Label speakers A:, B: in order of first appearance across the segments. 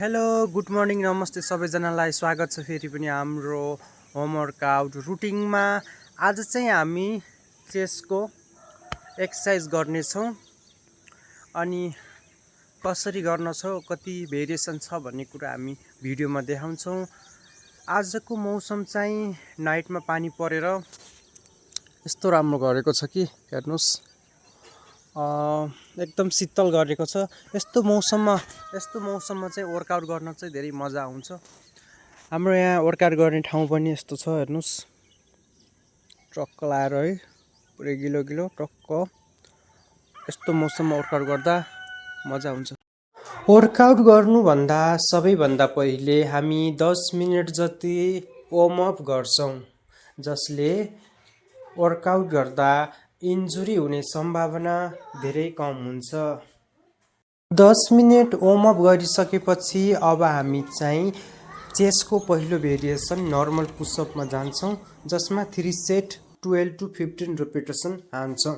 A: Hello good morning नमस्ते सबैजनालाई स्वागत छ फेरि पनि हाम्रो होमवर्कआउट रुटिनमा। आज चाहिँ हामी चेस्टको एक्सर्साइज गर्नेछौँ अनि कसरी गर्न छ कति भेरिएसन छ भन्ने कुरा हामी भिडियोमा देखाउँछौँ। आजको मौसम चाहिँ नाइटमा पानी परेर यस्तो राम्रो गरेको छ कि हेर्नुस्, एकदम शीतल गरेको छ। यस्तो मौसममा चाहिँ वर्कआउट गर्न चाहिँ धेरै मजा आउँछ। हाम्रो यहाँ वर्कआउट गर्ने ठाउँ पनि यस्तो छ, हेर्नुस्, ट्रक्क लाएर है, पुरै गिलो गिलो ट्रक्क। यस्तो मौसममा वर्कआउट गर्दा मजा हुन्छ। वर्कआउट गर्नुभन्दा सबैभन्दा पहिले हामी 10 मिनेट जति वार्मअप गर्छौँ, जसले वर्कआउट गर्दा इन्जुरी हुने सम्भावना धेरै कम हुन्छ। 10 मिनेट वार्मअप गरिसकेपछि अब हामी चाहिँ चेस्टको पहिलो भेरिएसन नर्मल पुसअपमा जान्छौँ, जसमा 3 सेट 12 to 15 रिपिटेसन हान्छौँ।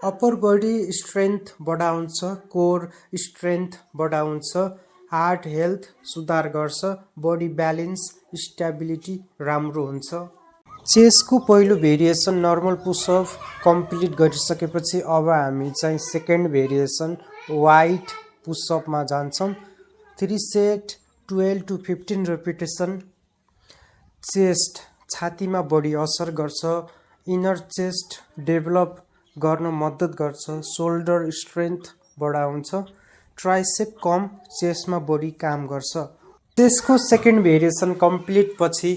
A: अप्पर बडी स्ट्रेन्थ बढाउँछ, कोर स्ट्रेन्थ बढाउँछ, हार्ट हेल्थ सुधार गर्छ, बडी ब्यालेन्स स्टेबिलिटी राम्रो हुन्छ। चेस्टको पहिलो भेरिएसन नर्मल पुसअप कम्प्लिट गरिसकेपछि अब हामी चाहिँ सेकेन्ड भेरिएसन वाइड पुसअपमा जान्छौँ। 3 सेट 12 to 15 रिपिटेसन। चेस्ट छातीमा बढी असर गर्छ, इनर चेस्ट डेभलप गर्न मद्दत गर्छ, सोल्डर स्ट्रेन्थ बढाउँछ, ट्राइसेप कम चेस्टमा बढी काम गर्छ। चेस्टको सेकेन्ड भेरिएसन कम्प्लिट पछि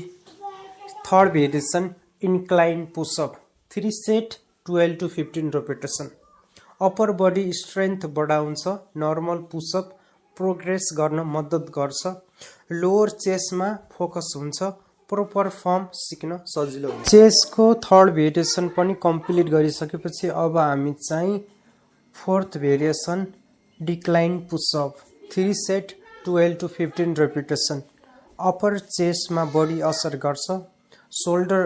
A: third variation incline pushup. 3 set 12 to 15 repetition. Upper body strength बढाउँछ, नर्मल पुसअप प्रोग्रेस गर्न मद्दत गर्छ, लोअर चेस्टमा फोकस हुन्छ, प्रोपर फर्म सिक्न सजिलो हुन्छ। चेस्टको थर्ड भेरिएसन पनि कम्प्लिट गरिसकेपछि अब हामी चाहिँ fourth variation decline pushup. 3 set 12 to 15 repetition. Upper चेस्टमा बढी असर गर्छ, सोल्डर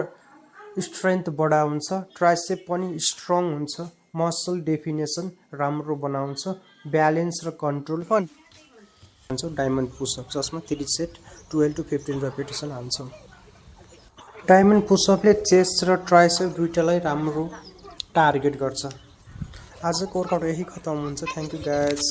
A: स्ट्रेन्थ बढाउँछ, ट्राइसेप पनि स्ट्रङ हुन्छ, मसल डेफिनेसन राम्रो बनाउँछ, ब्यालेन्स र कन्ट्रोल हान्छौँ। डायमन्ड पुसअप, जसमा 3 सेट 12 to 15 रिपिटेसन हान्छौँ। डायमन्ड पुसअपले चेस्ट र ट्राइसेप दुइटालाई राम्रो टार्गेट गर्छ। आजको वर्कआउट यही खतम हुन्छ। Thank you guys.